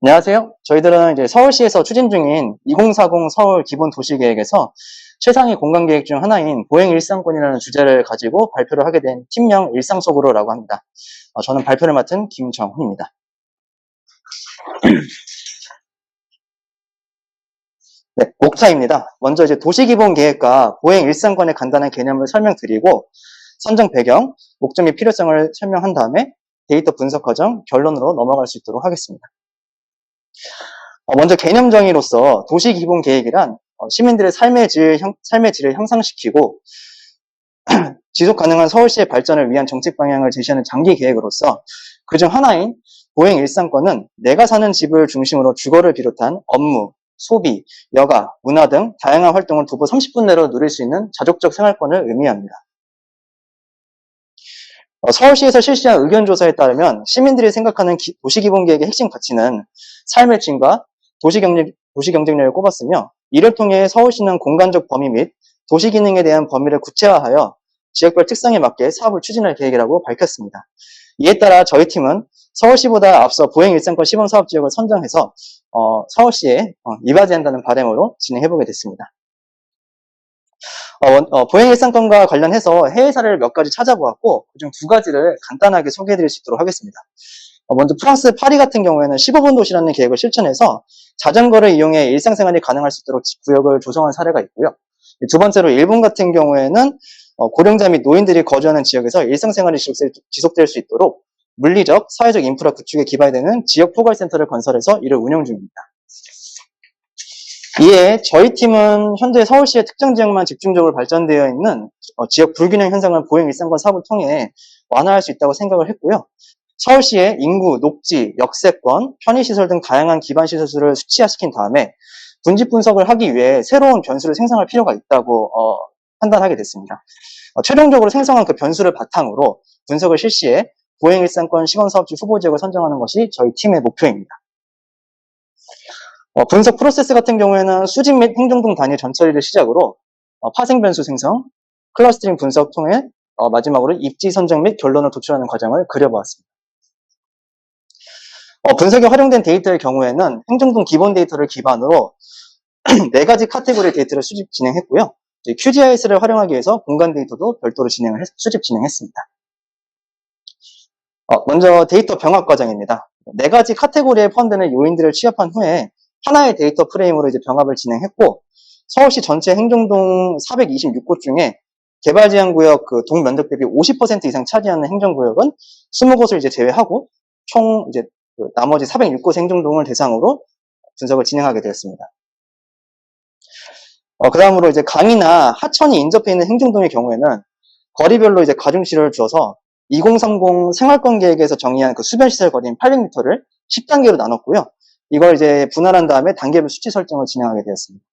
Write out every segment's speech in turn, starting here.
안녕하세요. 저희들은 이제 서울시에서 추진 중인 2040 서울 기본 도시계획에서 최상위 공간계획 중 하나인 보행 일상권이라는 주제를 가지고 발표를 하게 된 팀명 일상속으로라고 합니다. 저는 발표를 맡은 김정훈입니다. 네, 목차입니다. 먼저 이제 도시기본계획과 보행 일상권의 간단한 개념을 설명드리고 선정 배경, 목적 및 필요성을 설명한 다음에 데이터 분석 과정, 결론으로 넘어갈 수 있도록 하겠습니다. 먼저 개념 정의로서 도시기본계획이란 시민들의 삶의 질을 향상시키고 지속 가능한 서울시의 발전을 위한 정책 방향을 제시하는 장기 계획으로서 그중 하나인 보행 일상권은 내가 사는 집을 중심으로 주거를 비롯한 업무, 소비, 여가, 문화 등 다양한 활동을 도보 30분 내로 누릴 수 있는 자족적 생활권을 의미합니다. 서울시에서 실시한 의견조사에 따르면 시민들이 생각하는 도시기본계획의 핵심 가치는 삶의 질과 도시경쟁력을 꼽았으며 이를 통해 서울시는 공간적 범위 및 도시기능에 대한 범위를 구체화하여 지역별 특성에 맞게 사업을 추진할 계획이라고 밝혔습니다. 이에 따라 저희 팀은 서울시보다 앞서 보행일상권 시범사업지역을 선정해서 서울시에 이바지한다는 바람으로 진행해보게 됐습니다. 보행일상권과 관련해서 해외 사례를 몇 가지 찾아보았고 그중 두 가지를 간단하게 소개해드릴 수 있도록 하겠습니다. 먼저 프랑스 파리 같은 경우에는 15분 도시라는 계획을 실천해서 자전거를 이용해 일상생활이 가능할 수 있도록 구역을 조성한 사례가 있고요. 두 번째로 일본 같은 경우에는 고령자 및 노인들이 거주하는 지역에서 일상생활이 지속될 수 있도록 물리적, 사회적 인프라 구축에 기반되는 지역 포괄센터를 건설해서 이를 운영 중입니다. 이에 저희 팀은 현재 서울시의 특정 지역만 집중적으로 발전되어 있는 지역 불균형 현상을 보행 일상권 사업을 통해 완화할 수 있다고 생각을 했고요. 서울시의 인구, 녹지, 역세권, 편의시설 등 다양한 기반시설을 수치화시킨 다음에 분집 분석을 하기 위해 새로운 변수를 생성할 필요가 있다고 판단하게 됐습니다. 최종적으로 생성한 그 변수를 바탕으로 분석을 실시해 보행일상권 시범사업지 후보지역을 선정하는 것이 저희 팀의 목표입니다. 분석 프로세스 같은 경우에는 수집 및 행정동 단위 전처리를 시작으로 파생 변수 생성, 클러스터링 분석 통해 마지막으로 입지 선정 및 결론을 도출하는 과정을 그려보았습니다. 분석에 활용된 데이터의 경우에는 행정동 기본 데이터를 기반으로 4가지 카테고리의 데이터를 수집 진행했고요. QGIS를 활용하기 위해서 공간 데이터도 별도로 수집 진행했습니다. 먼저 데이터 병합 과정입니다. 4가지 카테고리에 포함되는 요인들을 취합한 후에 하나의 데이터 프레임으로 이제 병합을 진행했고 서울시 전체 행정동 426곳 중에 개발 제한 구역 그 동 면적 대비 50% 이상 차지하는 행정구역은 20곳을 이제 제외하고 총 이제 나머지 406곳 행정동을 대상으로 분석을 진행하게 되었습니다. 그 다음으로 이제 강이나 하천이 인접해 있는 행정동의 경우에는 거리별로 이제 가중치를 주어서 2030 생활권 계획에서 정의한 그 수변시설 거리인 800m를 10단계로 나눴고요. 이걸 이제 분할한 다음에 단계별 수치 설정을 진행하게 되었습니다.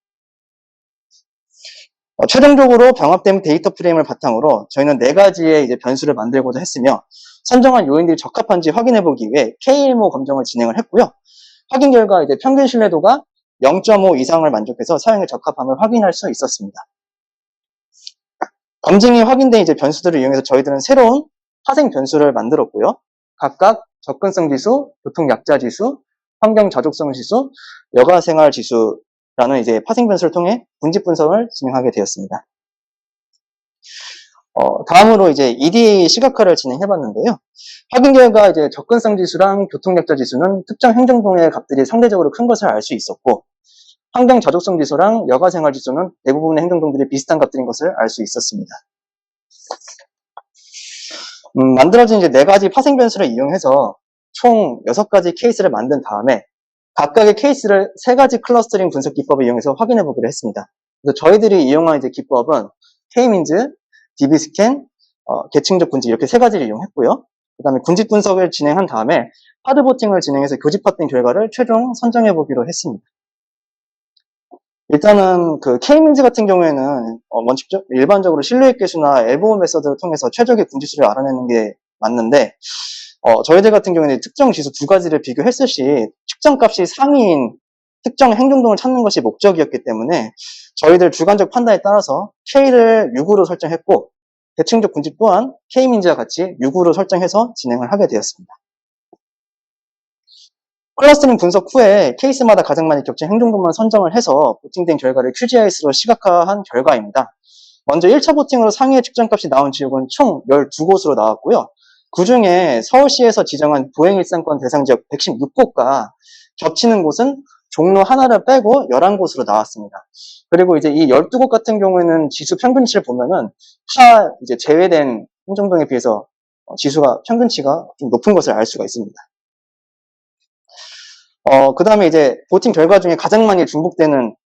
최종적으로 병합된 데이터 프레임을 바탕으로 저희는 4가지의 이제 변수를 만들고자 했으며 선정한 요인들이 적합한지 확인해보기 위해 KMO 검정을 진행을 했고요. 확인 결과 이제 평균 신뢰도가 0.5 이상을 만족해서 사용에 적합함을 확인할 수 있었습니다. 검증이 확인된 이제 변수들을 이용해서 저희들은 새로운 파생 변수를 만들었고요. 각각 접근성 지수, 교통 약자 지수, 환경 자족성 지수, 여가 생활 지수라는 이제 파생 변수를 통해 분집 분석을 진행하게 되었습니다. 다음으로 이제 EDA 시각화를 진행해봤는데요. 확인 결과 이제 접근성 지수랑 교통 약자 지수는 특정 행정동의 값들이 상대적으로 큰 것을 알 수 있었고, 환경 자족성 지수랑 여가 생활 지수는 대부분의 행정동들이 비슷한 값들인 것을 알 수 있었습니다. 만들어진 이제 4가지 파생 변수를 이용해서 총 6가지 케이스를 만든 다음에 각각의 케이스를 3가지 클러스터링 분석 기법을 이용해서 확인해 보기로 했습니다. 그래서 저희들이 이용한 이제 기법은 K-민즈, DB-스캔, 계층적 분집 이렇게 3가지를 이용했고요. 그 다음에 군집 분석을 진행한 다음에 하드보팅을 진행해서 교집합된 결과를 최종 선정해 보기로 했습니다. 일단은 그 K-민즈 같은 경우에는 일반적으로 실루엣 계수나 엘보우 메서드를 통해서 최적의 군지수를 알아내는 게 맞는데 저희들 같은 경우에는 특정 지수 2가지를 비교했을 시 측정값이 상위인 특정 행정동을 찾는 것이 목적이었기 때문에 저희들 주관적 판단에 따라서 K를 6으로 설정했고 대칭적 군집 또한 K-민즈와 같이 6으로 설정해서 진행을 하게 되었습니다. 클러스터링 분석 후에 케이스마다 가장 많이 겹친 행정도만 선정을 해서 보팅된 결과를 QGIS로 시각화한 결과입니다. 먼저 1차 보팅으로 상위의 측정값이 나온 지역은 총 12곳으로 나왔고요. 그 중에 서울시에서 지정한 보행일상권 대상 지역 116곳과 겹치는 곳은 종로 하나를 빼고 11곳으로 나왔습니다. 그리고 이제 이 12곳 같은 경우에는 지수 평균치를 보면은 타 이제 제외된 행정동에 비해서 지수가 평균치가 좀 높은 것을 알 수가 있습니다. 그 다음에 이제 보팅 결과 중에 가장 많이 중복되는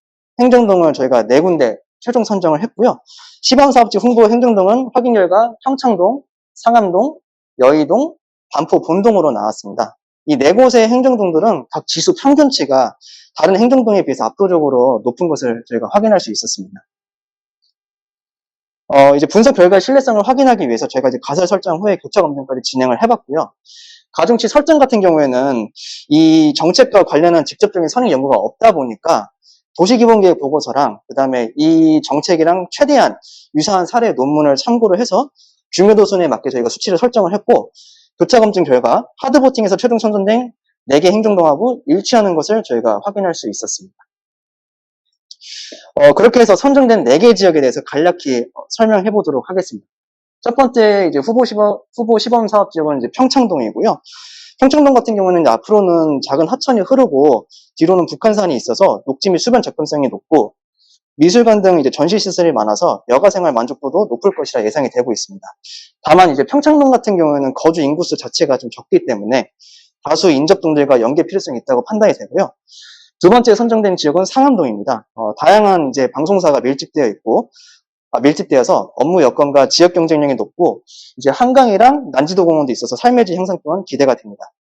행정동을 저희가 4군데 최종 선정을 했고요. 시범사업지 홍보 행정동은 확인 결과 평창동, 상암동, 여의동, 반포 본동으로 나왔습니다. 이 4곳의 행정동들은 각 지수 평균치가 다른 행정동에 비해서 압도적으로 높은 것을 저희가 확인할 수 있었습니다. 이제 분석 결과의 신뢰성을 확인하기 위해서 저희가 이제 가설 설정 후에 교차 검증까지 진행을 해봤고요. 가중치 설정 같은 경우에는 이 정책과 관련한 직접적인 선의 연구가 없다 보니까 도시기본계획 보고서랑 그 다음에 이 정책이랑 최대한 유사한 사례 논문을 참고를 해서 중요도 순에 맞게 저희가 수치를 설정을 했고, 교차 검증 결과 하드보팅에서 최종 선정된 4개 행정동하고 일치하는 것을 저희가 확인할 수 있었습니다. 그렇게 해서 선정된 4개 지역에 대해서 간략히 설명해 보도록 하겠습니다. 첫 번째 이제 후보 시범 사업 지역은 이제 평창동이고요. 평창동 같은 경우는 이제 앞으로는 작은 하천이 흐르고 뒤로는 북한산이 있어서 녹지 및 수변 접근성이 높고 미술관 등 이제 전시 시설이 많아서 여가 생활 만족도도 높을 것이라 예상이 되고 있습니다. 다만 이제 평창동 같은 경우에는 거주 인구수 자체가 좀 적기 때문에 다수 인접동들과 연계 필요성이 있다고 판단이 되고요. 두 번째 선정된 지역은 상암동입니다. 다양한 이제 방송사가 밀집되어서 업무 여건과 지역 경쟁력이 높고 이제 한강이랑 난지도 공원도 있어서 삶의 질 향상 또한 기대가 됩니다.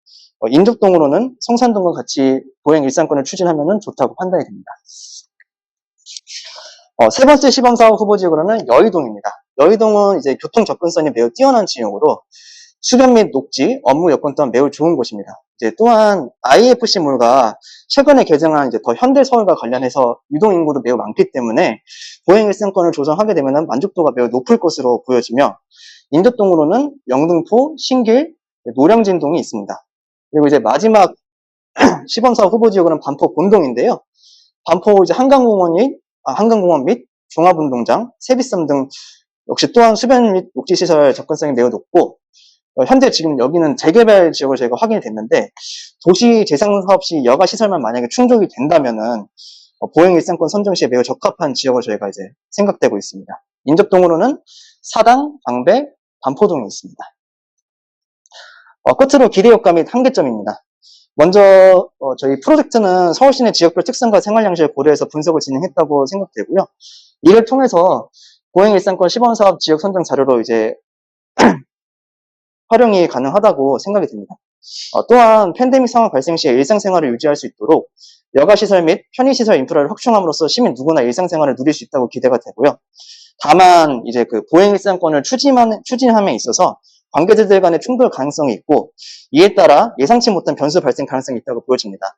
인접동으로는 성산동과 같이 보행 일상권을 추진하면 좋다고 판단이 됩니다. 세 번째 시범사업 후보 지역으로는 여의동입니다. 여의동은 이제 교통 접근성이 매우 뛰어난 지역으로 수변 및 녹지, 업무 여건 또한 매우 좋은 곳입니다. 이제 또한 IFC몰과 최근에 개정한 이제 더 현대 서울과 관련해서 유동 인구도 매우 많기 때문에 보행 일상권을 조성하게 되면 만족도가 매우 높을 것으로 보여지며, 인접동으로는 영등포, 신길, 노량진동이 있습니다. 그리고 이제 마지막 시범사업 후보 지역은 반포 본동인데요. 반포 이제 한강공원 및 종합운동장, 세비섬 등 역시 또한 수변 및 녹지 시설 접근성이 매우 높고, 현재 지금 여기는 재개발 지역을 저희가 확인이 됐는데 도시 재생사업 시 여가 시설만 만약에 충족이 된다면은 보행 일상권 선정 시에 매우 적합한 지역으로 저희가 이제 생각되고 있습니다. 인접동으로는 사당, 방배, 반포동이 있습니다. 끝으로 기대효과 및 한계점입니다. 먼저 저희 프로젝트는 서울시내 지역별 특성과 생활 양식을 고려해서 분석을 진행했다고 생각되고요. 이를 통해서 보행 일상권 시범사업 지역 선정 자료로 이제 활용이 가능하다고 생각이 듭니다. 또한 팬데믹 상황 발생 시에 일상생활을 유지할 수 있도록 여가시설 및 편의시설 인프라를 확충함으로써 시민 누구나 일상생활을 누릴 수 있다고 기대가 되고요. 다만 이제 그 보행일상권을 추진함에 있어서 관계자들 간의 충돌 가능성이 있고, 이에 따라 예상치 못한 변수 발생 가능성이 있다고 보여집니다.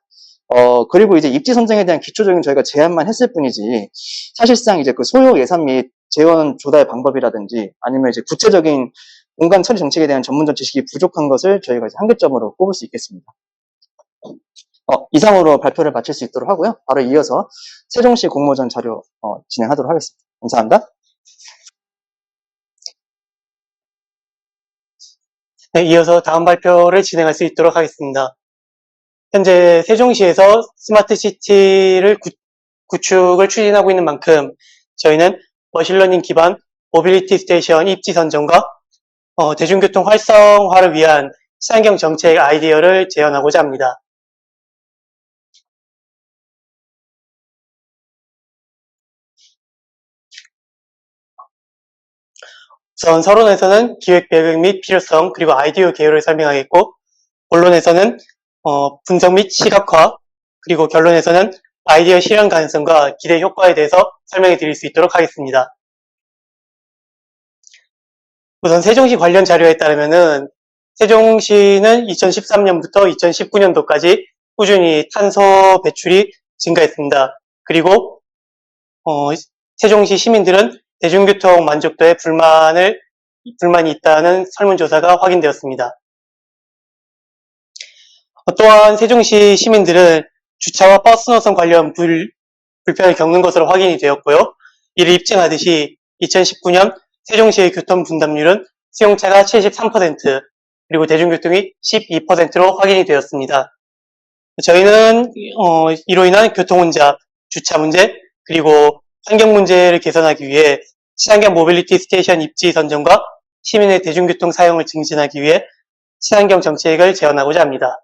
그리고 이제 입지 선정에 대한 기초적인 저희가 제안만 했을 뿐이지, 사실상 이제 그 소요 예산 및 재원 조달 방법이라든지 아니면 이제 구체적인 공간 처리 정책에 대한 전문적 지식이 부족한 것을 저희가 이제 한계점으로 꼽을 수 있겠습니다. 이상으로 발표를 마칠 수 있도록 하고요. 바로 이어서 세종시 공모전 자료 진행하도록 하겠습니다. 감사합니다. 네, 이어서 다음 발표를 진행할 수 있도록 하겠습니다. 현재 세종시에서 스마트시티를 구축을 추진하고 있는 만큼 저희는 머신러닝 기반 모빌리티 스테이션 입지 선정과 대중교통 활성화를 위한 친환경 정책 아이디어를 제안하고자 합니다. 우선 서론에서는 기획 배경 및 필요성, 그리고 아이디어 개요를 설명하겠고, 본론에서는 분석 및 시각화, 그리고 결론에서는 아이디어 실현 가능성과 기대 효과에 대해서 설명해 드릴 수 있도록 하겠습니다. 우선 세종시 관련 자료에 따르면은 세종시는 2013년부터 2019년도까지 꾸준히 탄소 배출이 증가했습니다. 그리고 세종시 시민들은 대중교통 만족도에 불만이 있다는 설문조사가 확인되었습니다. 또한 세종시 시민들은 주차와 버스 노선 관련 불편을 겪는 것으로 확인이 되었고요. 이를 입증하듯이 2019년 세종시의 교통 분담률은 수용차가 73%, 그리고 대중교통이 12%로 확인이 되었습니다. 저희는 이로 인한 교통 혼잡, 주차 문제, 그리고 환경 문제를 개선하기 위해 친환경 모빌리티 스테이션 입지 선정과 시민의 대중교통 사용을 증진하기 위해 친환경 정책을 제안하고자 합니다.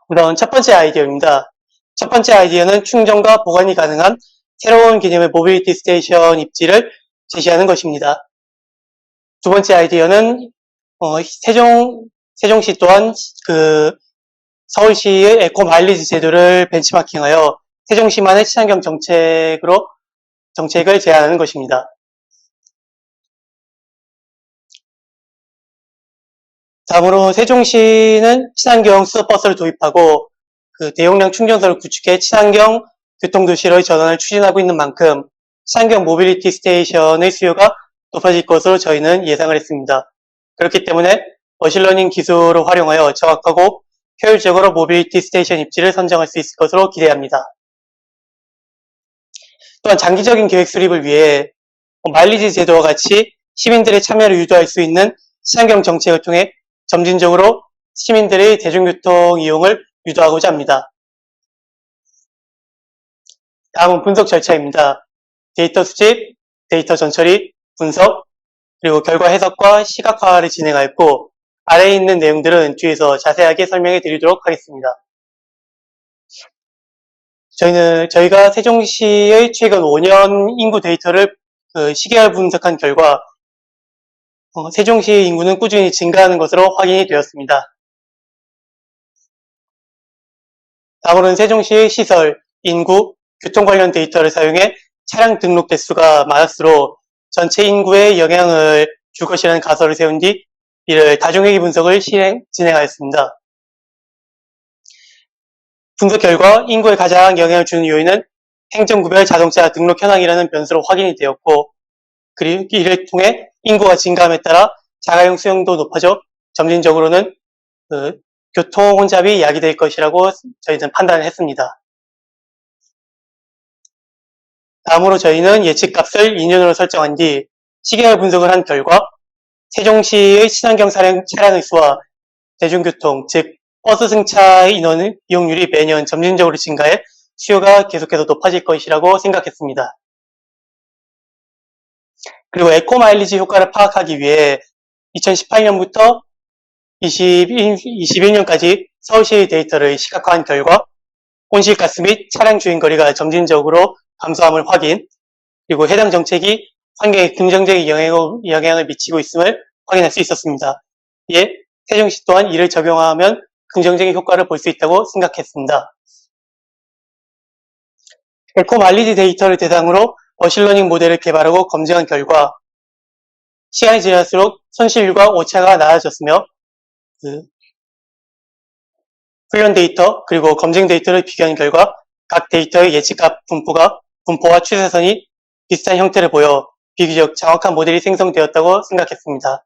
우선 첫 번째 아이디어입니다. 첫 번째 아이디어는 충전과 보관이 가능한 새로운 개념의 모빌리티 스테이션 입지를 제시하는 것입니다. 두 번째 아이디어는 세종시 또한 서울시의 에코 마일리지 제도를 벤치마킹하여 세종시만의 친환경 정책을 제안하는 것입니다. 다음으로 세종시는 친환경 수소버스를 도입하고 대용량 충전소를 구축해 친환경 교통도시로의 전환을 추진하고 있는 만큼 친환경 모빌리티 스테이션의 수요가 높아질 것으로 저희는 예상을 했습니다. 그렇기 때문에 머신러닝 기술을 활용하여 정확하고 효율적으로 모빌리티 스테이션 입지를 선정할 수 있을 것으로 기대합니다. 또한 장기적인 계획 수립을 위해 마일리지 제도와 같이 시민들의 참여를 유도할 수 있는 친환경 정책을 통해 점진적으로 시민들의 대중교통 이용을 유도하고자 합니다. 다음은 분석 절차입니다. 데이터 수집, 데이터 전처리, 분석, 그리고 결과 해석과 시각화를 진행하였고, 아래에 있는 내용들은 뒤에서 자세하게 설명해 드리도록 하겠습니다. 저희가 세종시의 최근 5년 인구 데이터를 시계열 분석한 결과 세종시의 인구는 꾸준히 증가하는 것으로 확인이 되었습니다. 다음으로는 세종시의 시설, 인구, 교통 관련 데이터를 사용해 차량 등록 대수가 많을수록 전체 인구에 영향을 줄 것이라는 가설을 세운 뒤 이를 다중회귀 분석을 진행하였습니다. 분석 결과 인구에 가장 영향을 주는 요인은 행정구별 자동차 등록 현황이라는 변수로 확인이 되었고, 그리고 이를 통해 인구가 증가함에 따라 자가용 수용도 높아져 점진적으로는 교통 혼잡이 야기될 것이라고 저희는 판단을 했습니다. 다음으로 저희는 예측값을 2년으로 설정한 뒤 시계열 분석을 한 결과 세종시의 친환경 차량의 수와 대중교통, 즉 버스 승차의 이용률이 매년 점진적으로 증가해 수요가 계속해서 높아질 것이라고 생각했습니다. 그리고 에코 마일리지 효과를 파악하기 위해 2018년부터 21년까지 서울시의 데이터를 시각화한 결과 온실가스 및 차량 주행거리가 점진적으로 감소함을 확인, 그리고 해당 정책이 환경에 긍정적인 영향을 미치고 있음을 확인할 수 있었습니다. 이에 세종시 또한 이를 적용하면 긍정적인 효과를 볼 수 있다고 생각했습니다. 에코 마일리지 데이터를 대상으로 머신러닝 모델을 개발하고 검증한 결과 시간이 지날수록 손실률과 오차가 낮아졌으며 훈련 데이터 그리고 검증 데이터를 비교한 결과 각 데이터의 예측값 분포와 추세선이 비슷한 형태를 보여 비교적 정확한 모델이 생성되었다고 생각했습니다.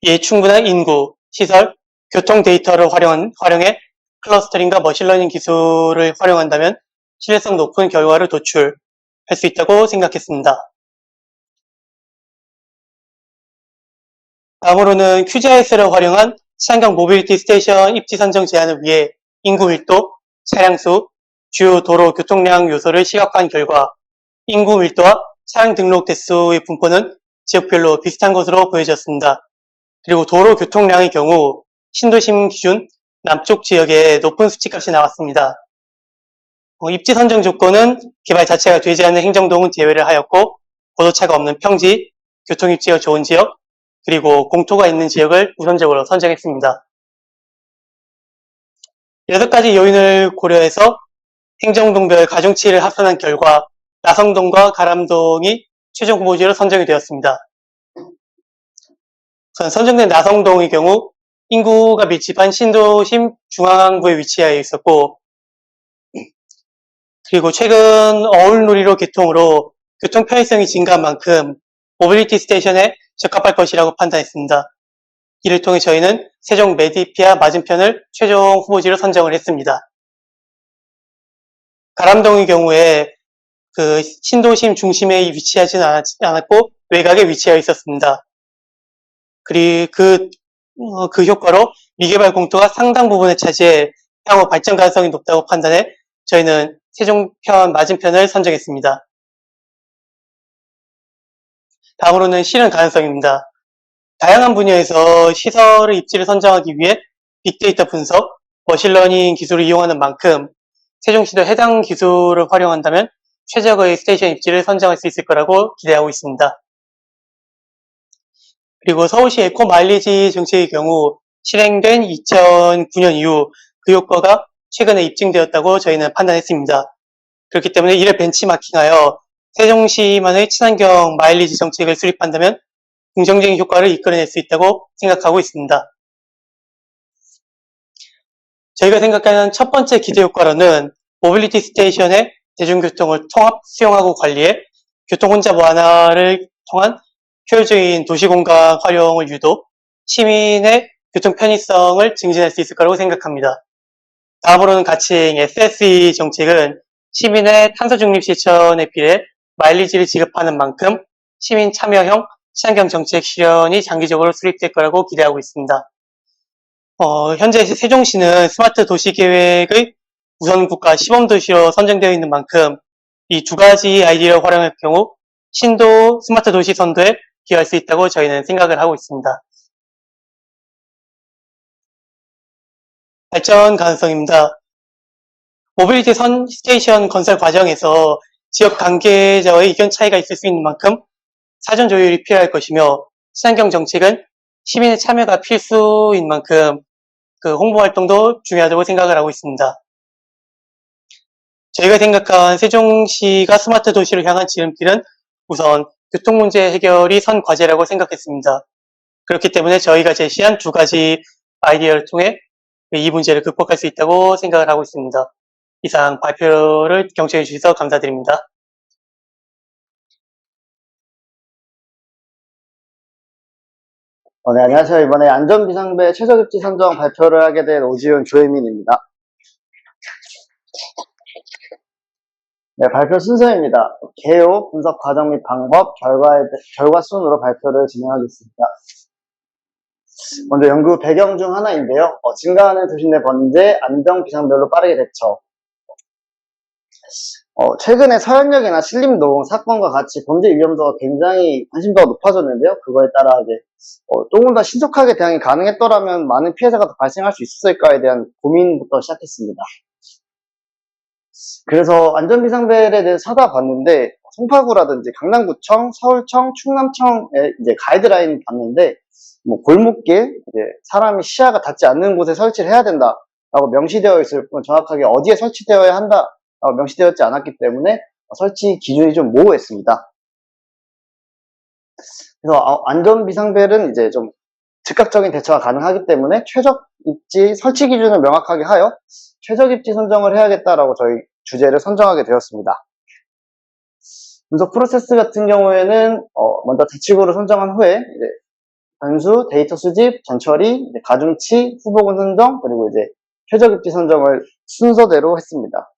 이에 충분한 인구, 시설, 교통 데이터를 활용해 클러스터링과 머신러닝 기술을 활용한다면 신뢰성 높은 결과를 도출할 수 있다고 생각했습니다. 다음으로는 QGIS를 활용한 친환경 모빌리티 스테이션 입지 선정 제안을 위해 인구 밀도, 차량 수, 주요 도로 교통량 요소를 시각화한 결과 인구 밀도와 차량 등록 대수의 분포는 지역별로 비슷한 것으로 보여졌습니다. 그리고 도로 교통량의 경우 신도심 기준 남쪽 지역에 높은 수치값이 나왔습니다. 입지 선정 조건은 개발 자체가 되지 않는 행정동은 제외를 하였고 고도차가 없는 평지, 교통입지가 좋은 지역, 그리고 공토가 있는 지역을 우선적으로 선정했습니다. 6가지 요인을 고려해서 행정동별 가중치를 합산한 결과 나성동과 가람동이 최종 후보지로 선정이 되었습니다. 선정된 나성동의 경우 인구가 밀집한 신도심 중앙부에 위치하여 있었고, 그리고 최근 어울누리로 개통으로 교통 편의성이 증가한 만큼 모빌리티 스테이션에 적합할 것이라고 판단했습니다. 이를 통해 저희는 세종 메디피아 맞은편을 최종 후보지로 선정을 했습니다. 가람동의 경우에 그 신도심 중심에 위치하지는 않았고 외곽에 위치하여 있었습니다. 그리고 그 효과로 미개발 공터가 상당 부분을 차지해 향후 발전 가능성이 높다고 판단해 저희는 세종편 맞은편을 선정했습니다. 다음으로는 실현 가능성입니다. 다양한 분야에서 시설의 입지를 선정하기 위해 빅데이터 분석, 머신러닝 기술을 이용하는 만큼 세종시도 해당 기술을 활용한다면 최적의 스테이션 입지를 선정할 수 있을 거라고 기대하고 있습니다. 그리고 서울시 에코 마일리지 정책의 경우 실행된 2009년 이후 그 효과가 최근에 입증되었다고 저희는 판단했습니다. 그렇기 때문에 이를 벤치마킹하여 세종시만의 친환경 마일리지 정책을 수립한다면 긍정적인 효과를 이끌어낼 수 있다고 생각하고 있습니다. 저희가 생각하는 첫 번째 기대 효과로는 모빌리티 스테이션의 대중교통을 통합 수용하고 관리해 교통 혼잡 완화를 통한 효율적인 도시공간 활용을 유도, 시민의 교통 편의성을 증진할 수 있을 거라고 생각합니다. 다음으로는 가칭 SSE 정책은 시민의 탄소 중립 실천에 비례 마일리지를 지급하는 만큼 시민 참여형 친환경 정책 실현이 장기적으로 수립될 거라고 기대하고 있습니다. 현재 세종시는 스마트 도시 계획의 우선 국가 시범도시로 선정되어 있는 만큼 이 두 가지 아이디어를 활용할 경우 신도 스마트 도시 선도에 기여할 수 있다고 저희는 생각을 하고 있습니다. 발전 가능성입니다. 모빌리티 스테이션 건설 과정에서 지역 관계자와의 의견 차이가 있을 수 있는 만큼 사전 조율이 필요할 것이며 친환경 정책은 시민의 참여가 필수인 만큼 그 홍보 활동도 중요하다고 생각을 하고 있습니다. 저희가 생각한 세종시가 스마트 도시를 향한 지름길은 우선 교통 문제 해결이 선 과제라고 생각했습니다. 그렇기 때문에 저희가 제시한 두 가지 아이디어를 통해 이 문제를 극복할 수 있다고 생각을 하고 있습니다. 이상 발표를 경청해 주셔서 감사드립니다. 네, 안녕하세요. 이번에 안전비상배 최저입지 선정 발표를 하게 된 오지훈 조혜민입니다. 네, 발표 순서입니다. 개요, 분석 과정 및 방법, 결과 순으로 발표를 진행하겠습니다. 먼저 연구 배경 중 하나인데요. 증가하는 도시 내 번제, 안전비상별로 빠르게 대처. 최근에 서현역이나 신림동 사건과 같이 범죄 위험도가 굉장히 관심도가 높아졌는데요. 그거에 따라 이제 조금 더 신속하게 대응이 가능했더라면 많은 피해자가 더 발생할 수 있었을까에 대한 고민부터 시작했습니다. 그래서 안전비상벨에 대해서 찾아봤는데 송파구라든지 강남구청, 서울청, 충남청의 이제 가이드라인 봤는데 뭐 골목길, 이제 사람이 시야가 닿지 않는 곳에 설치를 해야 된다라고 명시되어 있을 뿐 정확하게 어디에 설치되어야 한다 명시되었지 않았기 때문에 설치 기준이 좀 모호했습니다. 그래서 안전비상벨은 이제 좀 즉각적인 대처가 가능하기 때문에 최적 입지 설치 기준을 명확하게 하여 최적 입지 선정을 해야겠다라고 저희 주제를 선정하게 되었습니다. 분석 프로세스 같은 경우에는 먼저 대치구를 선정한 후에 이제 변수, 데이터 수집, 전처리, 가중치, 후보군 선정, 그리고 이제 최적 입지 선정을 순서대로 했습니다.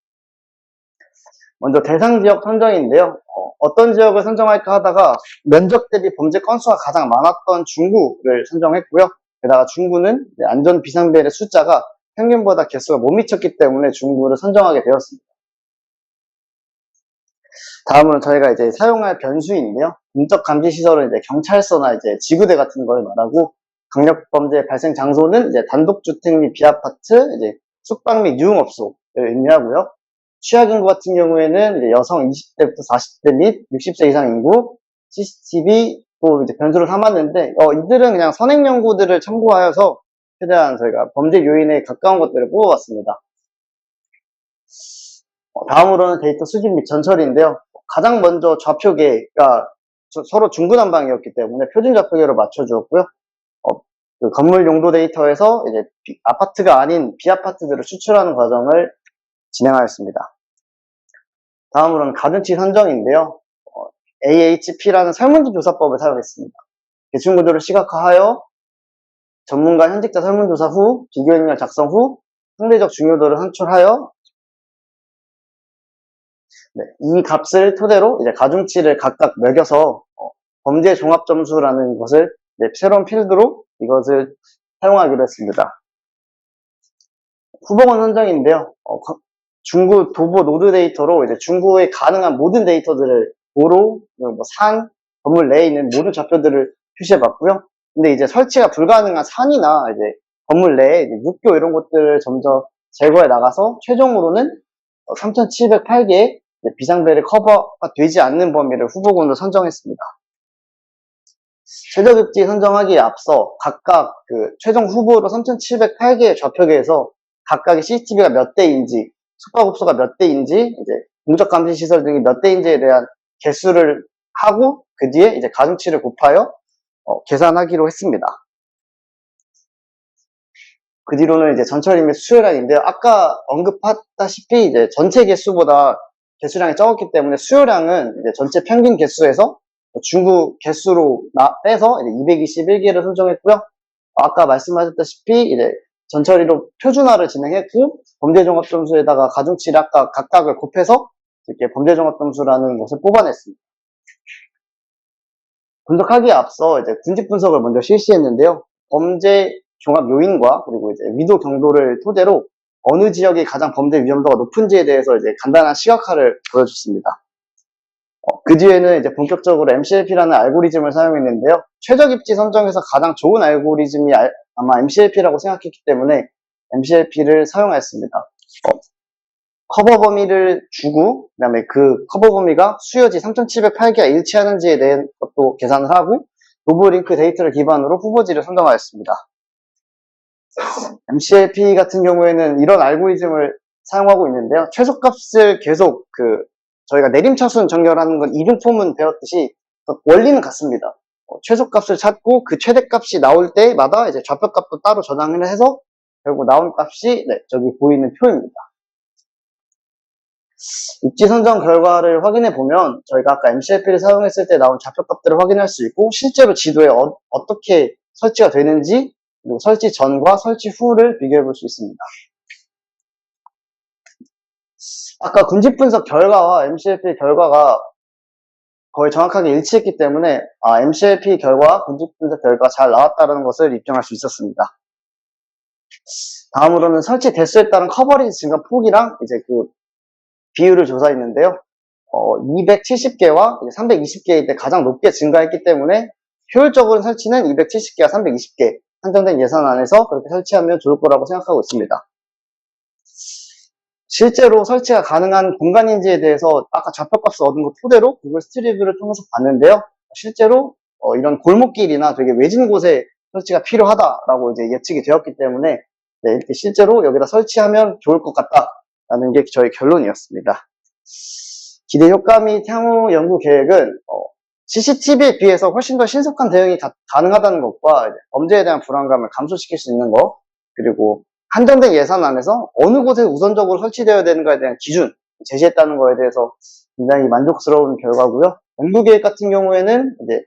먼저 대상 지역 선정인데요. 어떤 지역을 선정할까 하다가 면적 대비 범죄 건수가 가장 많았던 중구를 선정했고요. 게다가 중구는 안전 비상벨의 숫자가 평균보다 개수가 못 미쳤기 때문에 중구를 선정하게 되었습니다. 다음은 저희가 이제 사용할 변수인데요. 공적 감지 시설은 이제 경찰서나 이제 지구대 같은 걸 말하고 강력 범죄 발생 장소는 이제 단독주택 및 비아파트, 이제 숙박 및 유흥업소를 의미하고요. 취약 인구 같은 경우에는 이제 여성 20대부터 40대 및 60세 이상 인구, CCTV 또 이제 변수를 삼았는데 이들은 그냥 선행 연구들을 참고하여서 최대한 저희가 범죄 요인에 가까운 것들을 뽑아봤습니다. 다음으로는 데이터 수집 및 전처리인데요. 가장 먼저 좌표계가 서로 중구난방이었기 때문에 표준 좌표계로 맞춰주었고요. 그 건물 용도 데이터에서 이제 아파트가 아닌 비아파트들을 추출하는 과정을 진행하였습니다. 다음으로는 가중치 선정인데요. AHP라는 설문지 조사법을 사용했습니다. 대충구조를 시각화하여 전문가 현직자 설문조사 후, 비교행렬 작성 후, 상대적 중요도를 산출하여 이 값을 토대로 이제 가중치를 각각 매겨서 범죄 종합 점수라는 것을 새로운 필드로 이것을 사용하기로 했습니다. 후보군 선정인데요. 중구 도보 노드 데이터로 이제 중구에 가능한 모든 데이터들을 도로, 산, 건물 내에 있는 모든 좌표들을 표시해봤고요. 근데 이제 설치가 불가능한 산이나 이제 건물 내에 육교 이런 것들을 점점 제거해 나가서 최종으로는 3,708개의 비상벨이 커버가 되지 않는 범위를 후보군으로 선정했습니다. 최적 입지 선정하기에 앞서 각각 그 최종 후보로 3,708개의 좌표계에서 각각의 CCTV가 몇 대인지, 숙박업소가 몇 대인지, 이제 공적 감시 시설 등이 몇 대인지에 대한 개수를 하고 그 뒤에 이제 가중치를 곱하여 계산하기로 했습니다. 그 뒤로는 이제 전철임의 수요량인데요. 아까 언급했다시피 이제 전체 개수보다 개수량이 적었기 때문에 수요량은 이제 전체 평균 개수에서 중구 개수로 빼서 221개를 선정했고요. 아까 말씀하셨다시피 이제 전처리로 표준화를 진행했고 범죄종합점수에다가 가중치를 아까 각각을 곱해서 이렇게 범죄종합점수라는 것을 뽑아냈습니다. 분석하기에 앞서 이제 군집 분석을 먼저 실시했는데요. 범죄 종합 요인과 그리고 이제 위도 경도를 토대로 어느 지역이 가장 범죄 위험도가 높은지에 대해서 이제 간단한 시각화를 보여줬습니다. 그 뒤에는 이제 본격적으로 MCLP라는 알고리즘을 사용했는데요. 최적 입지 선정에서 가장 좋은 알고리즘이 아마 MCLP라고 생각했기 때문에 MCLP를 사용하였습니다. 커버 범위를 주고, 그 다음에 그 커버 범위가 수요지 3,708개와 일치하는지에 대한 것도 계산을 하고, 도보 링크 데이터를 기반으로 후보지를 선정하였습니다. MCLP 같은 경우에는 이런 알고리즘을 사용하고 있는데요. 최소값을 계속 저희가 내림차순 정렬하는 건 이중포문 배웠듯이 원리는 같습니다. 최소값을 찾고 그 최대값이 나올 때마다 이제 좌표값도 따로 저장을 해서 결국 나온 값이 저기 보이는 표입니다. 입지 선정 결과를 확인해 보면 저희가 아까 MCLP를 사용했을 때 나온 좌표값들을 확인할 수 있고 실제로 지도에 어떻게 설치가 되는지 그리고 설치 전과 설치 후를 비교해 볼 수 있습니다. 아까 군집 분석 결과와 MCLP 결과가 거의 정확하게 일치했기 때문에 MCLP 결과, 군집 분석 결과가 잘 나왔다는 것을 입증할 수 있었습니다. 다음으로는 설치 대수에 따른 커버리지 증가 폭이랑 이제 그 비율을 조사했는데요. 270개와 320개일 때 가장 높게 증가했기 때문에 효율적인 설치는 270개와 320개 한정된 예산 안에서 그렇게 설치하면 좋을 거라고 생각하고 있습니다. 실제로 설치가 가능한 공간인지에 대해서 아까 좌표값을 얻은 것 토대로 구글 스트리트뷰를 통해서 봤는데요. 실제로 이런 골목길이나 되게 외진 곳에 설치가 필요하다라고 이제 예측이 되었기 때문에 이렇게 실제로 여기다 설치하면 좋을 것 같다라는 게 저희 결론이었습니다. 기대 효과 및 향후 연구 계획은 CCTV에 비해서 훨씬 더 신속한 대응이 가능하다는 것과 범죄에 대한 불안감을 감소시킬 수 있는 것 그리고 한정된 예산 안에서 어느 곳에 우선적으로 설치되어야 되는가에 대한 기준 제시했다는 거에 대해서 굉장히 만족스러운 결과고요. 연구 계획 같은 경우에는 이제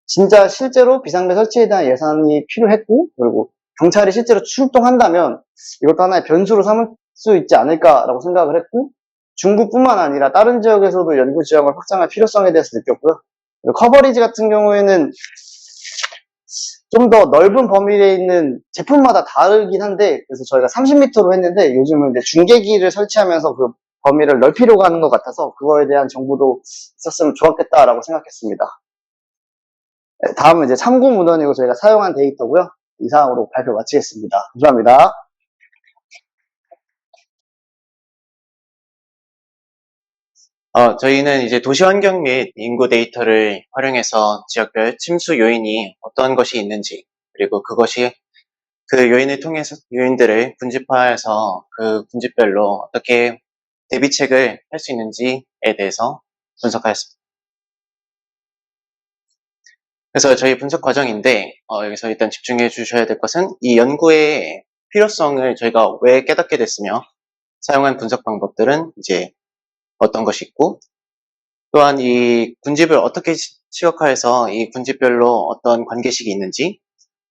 진짜 실제로 비상벨 설치에 대한 예산이 필요했고 그리고 경찰이 실제로 출동한다면 이것도 하나의 변수로 삼을 수 있지 않을까라고 생각을 했고 중구뿐만 아니라 다른 지역에서도 연구 지역을 확장할 필요성에 대해서 느꼈고요. 커버리지 같은 경우에는 좀 더 넓은 범위 내에 있는 제품마다 다르긴 한데 그래서 저희가 30m로 했는데 요즘은 이제 중계기를 설치하면서 그 범위를 넓히려고 하는 것 같아서 그거에 대한 정보도 있었으면 좋았겠다라고 생각했습니다. 다음은 이제 참고 문헌이고 저희가 사용한 데이터고요. 이상으로 발표 마치겠습니다. 감사합니다. 저희는 이제 도시 환경 및 인구 데이터를 활용해서 지역별 침수 요인이 어떤 것이 있는지, 그리고 그것이 그 요인을 통해서 요인들을 분집화해서 그 분집별로 어떻게 대비책을 할 수 있는지에 대해서 분석하였습니다. 그래서 저희 분석 과정인데, 여기서 일단 집중해 주셔야 될 것은 이 연구의 필요성을 저희가 왜 깨닫게 됐으며, 사용한 분석 방법들은 이제 어떤 것이 있고, 또한 이 군집을 어떻게 시각화해서 이 군집별로 어떤 관계식이 있는지,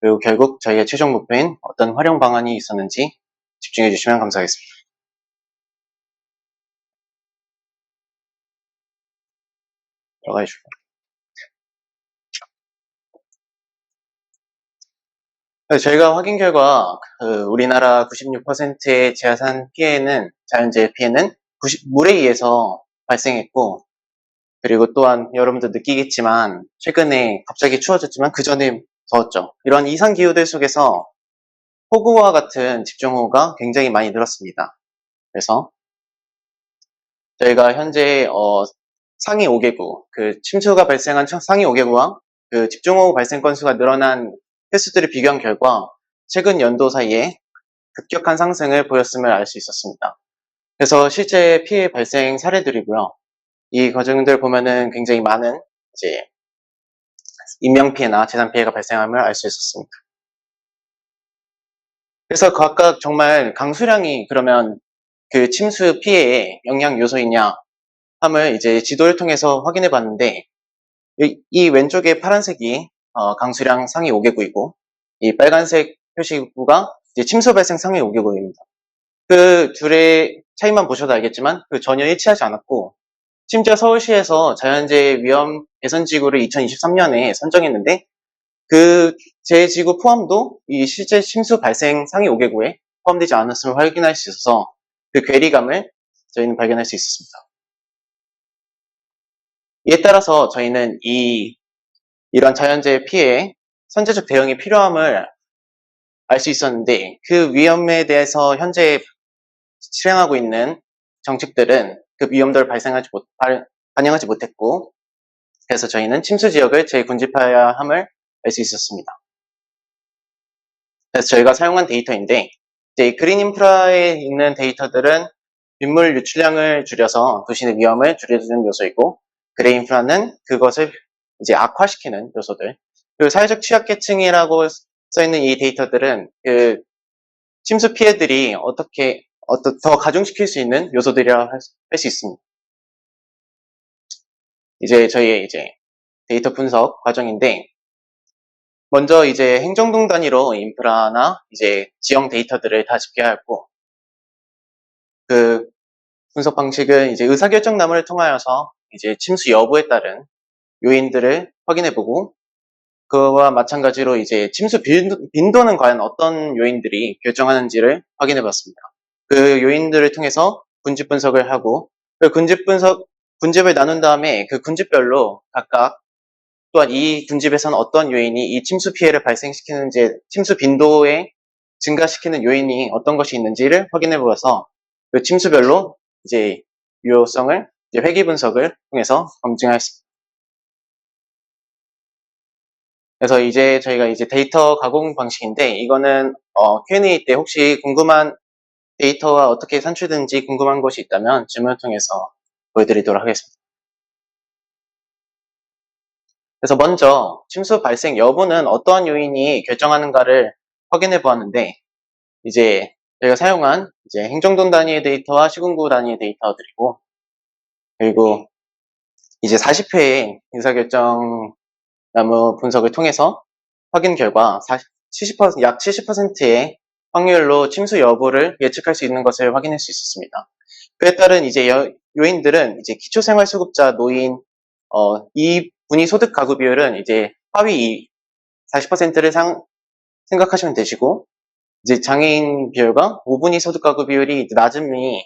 그리고 결국 저희의 최종 목표인 어떤 활용 방안이 있었는지 집중해 주시면 감사하겠습니다. 들어가 주시고. 저희가 확인 결과 우리나라 96%의 자연재해 피해는 물에 의해서 발생했고, 그리고 또한 여러분도 느끼겠지만 최근에 갑자기 추워졌지만 그 전에 더웠죠. 이런 이상 기후들 속에서 폭우와 같은 집중호우가 굉장히 많이 늘었습니다. 그래서 저희가 현재 상위 5개국, 침수가 발생한 상위 5개국과 집중호우 발생 건수가 늘어난 횟수들을 비교한 결과 최근 연도 사이에 급격한 상승을 보였음을 알 수 있었습니다. 그래서 실제 피해 발생 사례들이고요. 이 과정들 보면은 굉장히 많은 이제 인명피해나 재산피해가 발생함을 알 수 있었습니다. 그래서 각각 정말 강수량이 그러면 침수 피해의 영향 요소이냐 함을 이제 지도를 통해서 확인해 봤는데, 이 왼쪽에 파란색이 강수량 상위 5개국이고 이 빨간색 표시구가 이제 침수 발생 상위 5개국입니다. 그 둘의 차이만 보셔도 알겠지만 전혀 일치하지 않았고, 심지어 서울시에서 자연재해 위험 개선지구를 2023년에 선정했는데 그 재해지구 포함도 이 실제 침수 발생 상위 5개국에 포함되지 않았음을 확인할 수 있어서 그 괴리감을 저희는 발견할 수 있었습니다. 이에 따라서 저희는 이런 자연재해 피해에 선제적 대응이 필요함을 알 수 있었는데, 그 위험에 대해서 현재 실행하고 있는 정책들은 그 위험도를 반영하지 못했고, 그래서 저희는 침수 지역을 재군집해야 함을 알 수 있었습니다. 그래서 저희가 사용한 데이터인데, 이제 그린 인프라에 있는 데이터들은 빗물 유출량을 줄여서 도시의 위험을 줄여주는 요소이고, 그레이 인프라는 그것을 이제 악화시키는 요소들. 그리고 사회적 취약계층이라고 써있는 이 데이터들은 침수 피해들이 어떻게 더 가중시킬 수 있는 요소들이라고 할 수 있습니다. 이제 저희의 데이터 분석 과정인데, 먼저 이제 행정동 단위로 인프라나 이제 지형 데이터들을 다 집계하였고, 그 분석 방식은 이제 의사결정 나무를 통하여서 이제 침수 여부에 따른 요인들을 확인해보고, 그와 마찬가지로 이제 침수 빈도는 과연 어떤 요인들이 결정하는지를 확인해봤습니다. 그 요인들을 통해서 군집 분석을 하고, 군집을 나눈 다음에 그 군집별로 각각 또한 이 군집에서는 어떤 요인이 이 침수 피해를 발생시키는지, 침수 빈도에 증가시키는 요인이 어떤 것이 있는지를 확인해보아서 그 침수별로 이제 유효성을 회귀 분석을 통해서 검증하였습니다. 그래서 이제 저희가 이제 데이터 가공 방식인데, 이거는 Q&A 때 혹시 궁금한 데이터가 어떻게 산출되는지 궁금한 것이 있다면 질문을 통해서 보여드리도록 하겠습니다. 그래서 먼저 침수 발생 여부는 어떠한 요인이 결정하는가를 확인해 보았는데, 이제 저희가 사용한 이제 행정동 단위의 데이터와 시군구 단위의 데이터들이고, 그리고 이제 40회의 의사결정 나무 분석을 통해서 확인 결과 약 70%의 확률로 침수 여부를 예측할 수 있는 것을 확인할 수 있었습니다. 그에 따른 이제 요인들은 이제 기초생활수급자, 노인, 이분위 소득 가구 비율은 이제 하위 40%를 생각하시면 되시고, 이제 장애인 비율과 5분위 소득 가구 비율이 낮음이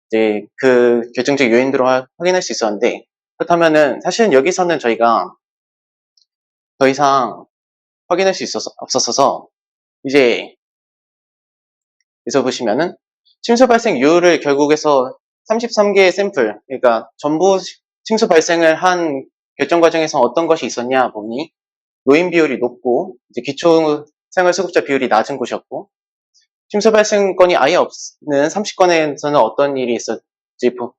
이제 그 결정적 요인으로 확인할 수 있었는데, 그렇다면은 사실은 여기서는 저희가 더 이상 확인할 수 없었어서, 이제 여기서 보시면은 침수 발생률을 결국에서 33개의 샘플, 그러니까 전부 침수 발생을 한 결정 과정에서 어떤 것이 있었냐 보니 노인 비율이 높고 이제 기초 생활수급자 비율이 낮은 곳이었고, 침수 발생건이 아예 없는 30건에서는 어떤 일이 있었지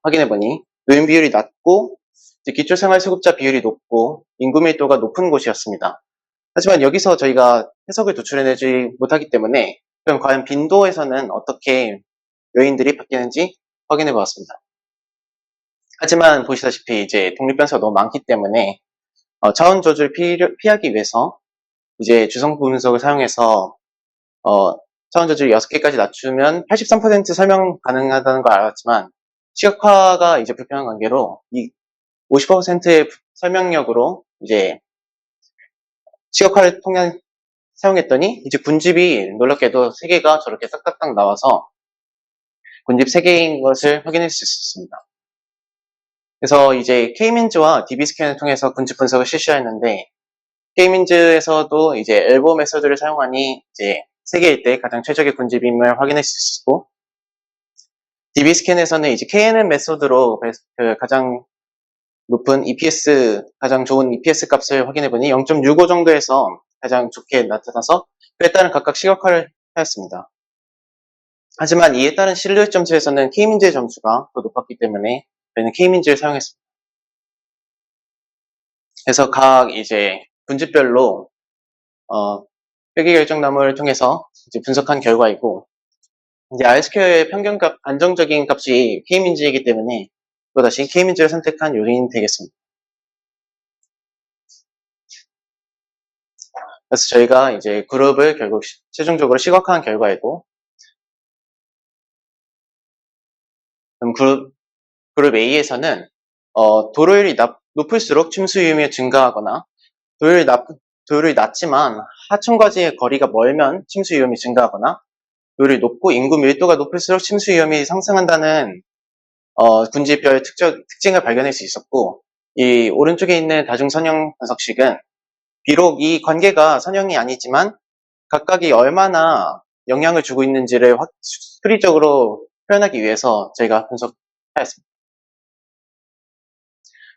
확인해 보니 노인 비율이 낮고 이제 기초 생활수급자 비율이 높고 인구 밀도가 높은 곳이었습니다. 하지만 여기서 저희가 해석을 도출해내지 못하기 때문에 그럼 과연 빈도에서는 어떻게 요인들이 바뀌는지 확인해 보았습니다. 하지만 보시다시피 이제 독립변수가 너무 많기 때문에 차원 저주를 피하기 위해서 이제 주성 분석을 사용해서 차원 저지를 6개까지 낮추면 83% 설명 가능하다는 걸 알았지만 시각화가 이제 불편한 관계로 이 50%의 설명력으로 이제 시각화를 통해 사용했더니 이제 군집이 놀랍게도 3개가 저렇게 싹싹싹 나와서 군집 3개인 것을 확인할 수 있었습니다. 그래서 이제 K민즈와 DB스캔을 통해서 군집 분석을 실시했는데 K민즈에서도 이제 엘보 메서드를 사용하니 이제 3개일 때 가장 최적의 군집임을 확인할 수 있었고 DB스캔에서는 이제 KNN 메소드로 그 가장 높은 EPS, 가장 좋은 EPS 값을 확인해보니 0.65 정도에서 가장 좋게 나타나서 그에 따른 각각 시각화를 하였습니다. 하지만 이에 따른 실루엣 점수에서는 K민즈의 점수가 더 높았기 때문에 저희는 K민즈를 사용했습니다. 그래서 각 이제 군집별로 회귀결정나무를 통해서 이제 분석한 결과이고 이제 R스퀘어의 평균값, 안정적인 값이 K민즈이기 때문에 또다시 K민즈를 선택한 요인이 되겠습니다. 그래서 저희가 이제 그룹을 결국 최종적으로 시각화한 결과이고 그럼 그룹 A에서는 도로율이 높을수록 침수 위험이 증가하거나 도요율이 낮지만 하천과지의 거리가 멀면 침수 위험이 증가하거나 도요율이 높고 인구 밀도가 높을수록 침수 위험이 상승한다는 군집별 특징을 발견할 수 있었고 이 오른쪽에 있는 다중선형 분석식은 비록 이 관계가 선형이 아니지만 각각이 얼마나 영향을 주고 있는지를 수리적으로 표현하기 위해서 저희가 분석하였습니다.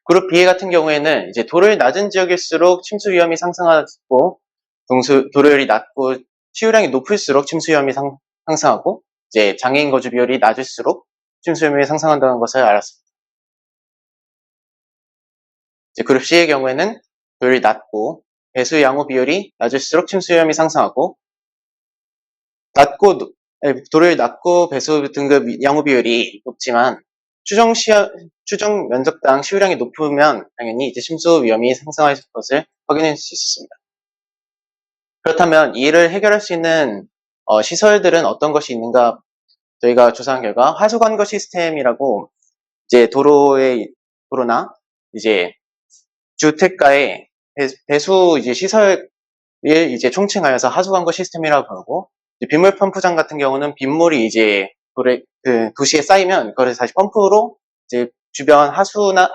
그룹 B 같은 경우에는 이제 도로율이 낮은 지역일수록 침수 위험이 상승하고 도로율이 낮고 치유량이 높을수록 침수 위험이 상승하고 이제 장애인 거주 비율이 낮을수록 침수 위험이 상승한다는 것을 알았습니다. 이제 그룹 C의 경우에는 도로율이 낮고 배수 양호 비율이 낮을수록 침수 위험이 상승하고 도로율이 낮고 배수 등급 양호 비율이 높지만 추정 면적당 시유량이 높으면 당연히 이제 침수 위험이 상승할 것을 확인할 수 있습니다. 그렇다면 이를 해결할 수 있는 시설들은 어떤 것이 있는가 저희가 조사한 결과 하수관거 시스템이라고 이제 도로나 이제 주택가의 배수 이제 시설을 이제 총칭하여서 하수관거 시스템이라고 부르고 빗물 펌프장 같은 경우는 빗물이 이제 도시에 쌓이면 그걸 다시 펌프로 이제 주변 하수나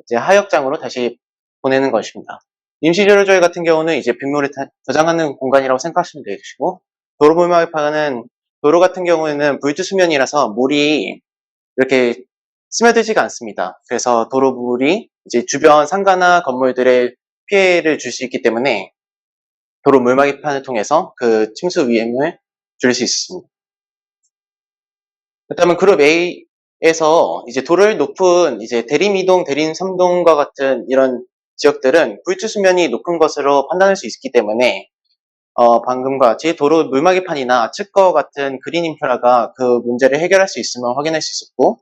이제 하역장으로 다시 보내는 것입니다. 임시조류조회 같은 경우는 이제 빗물을 저장하는 공간이라고 생각하시면 되시고 도로물막이파는 도로 같은 경우에는 불투수면이라서 물이 이렇게 스며들지가 않습니다. 그래서 도로물이 이제 주변 상가나 건물들에 피해를 줄 수 있기 때문에 도로 물막이판을 통해서 그 침수 위험을 줄일 수 있습니다. 그렇다면 그룹 A에서 이제 도로율 높은 이제 대림이동, 대림삼동과 같은 이런 지역들은 불투 수면이 높은 것으로 판단할 수 있기 때문에 방금과 같이 도로 물막이판이나 측거 같은 그린 인프라가 그 문제를 해결할 수 있음을 확인할 수 있었고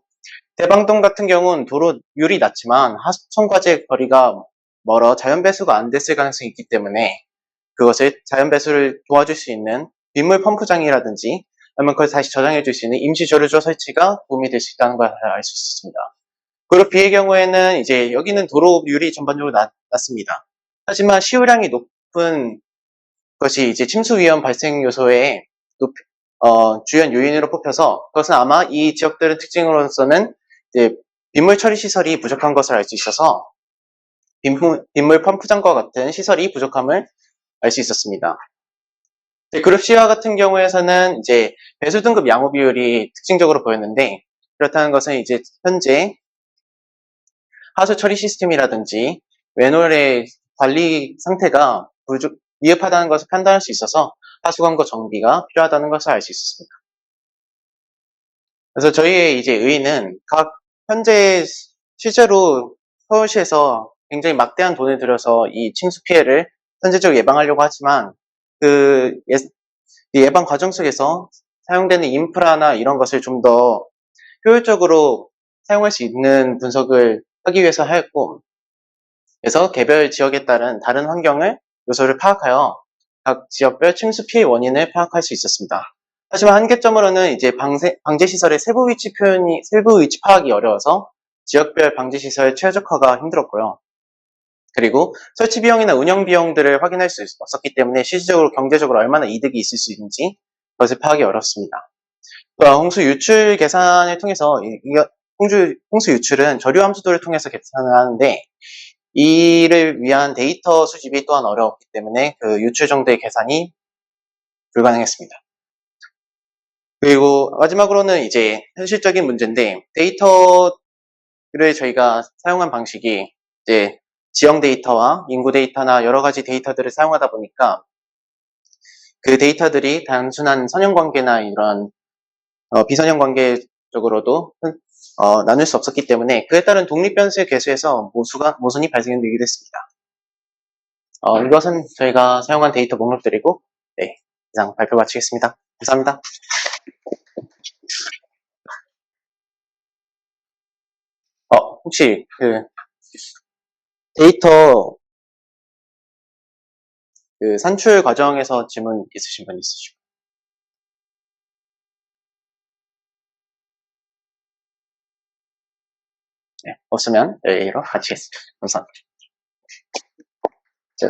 대방동 같은 경우는 도로율이 낮지만 하천과지의 거리가 멀어 자연 배수가 안 됐을 가능성이 있기 때문에 그것을 자연 배수를 도와줄 수 있는 빗물 펌프장이라든지 아니면 그걸 다시 저장해 줄 수 있는 임시 조류조 설치가 도움이 될 수 있다는 걸 알 수 있습니다. 그룹 B의 경우에는 이제 여기는 도로율이 전반적으로 낮습니다. 하지만 시유량이 높은 것이 이제 침수 위험 발생 요소의 주요 요인으로 뽑혀서 그것은 아마 이 지역들의 특징으로서는 이제 빗물 처리 시설이 부족한 것을 알 수 있어서 빗물 펌프장과 같은 시설이 부족함을 알 수 있었습니다. 그룹 C와 같은 경우에서는 이제 배수 등급 양호 비율이 특징적으로 보였는데 그렇다는 것은 이제 현재 하수 처리 시스템이라든지 맨홀의 관리 상태가 미흡하다는 것을 판단할 수 있어서 하수관거 정비가 필요하다는 것을 알 수 있었습니다. 그래서 저희의 이제 의의는 현재 실제로 서울시에서 굉장히 막대한 돈을 들여서 이 침수 피해를 선제적으로 예방하려고 하지만 그 예방 과정 속에서 사용되는 인프라나 이런 것을 좀 더 효율적으로 사용할 수 있는 분석을 하기 위해서 하였고 그래서 개별 지역에 따른 다른 환경을 요소를 파악하여 각 지역별 침수 피해 원인을 파악할 수 있었습니다. 하지만 한계점으로는 이제 방제 시설의 세부 위치 파악이 어려워서 지역별 방제 시설 최적화가 힘들었고요. 그리고 설치 비용이나 운영 비용들을 확인할 수 없었기 때문에 실질적으로 경제적으로 얼마나 이득이 있을 수 있는지 그것을 파악이 어렵습니다. 또한 홍수 유출 계산을 통해서 홍수 유출은 저류 함수도를 통해서 계산을 하는데 이를 위한 데이터 수집이 또한 어려웠기 때문에 그 유출 정도의 계산이 불가능했습니다. 그리고 마지막으로는 이제 현실적인 문제인데 데이터를 저희가 사용한 방식이 이제 지형 데이터와 인구 데이터나 여러 가지 데이터들을 사용하다 보니까 그 데이터들이 단순한 선형 관계나 이런 비선형 관계적으로도 나눌 수 없었기 때문에 그에 따른 독립 변수의 개수에서 모순이 발생되기도 했습니다. 이것은 저희가 사용한 데이터 목록들이고, 네, 이상 발표 마치겠습니다. 감사합니다. 혹시 그 데이터 그 산출 과정에서 질문 있으신 분 있으시고? 네, 없으면 여기로 마치겠습니다. 감사합니다. 자,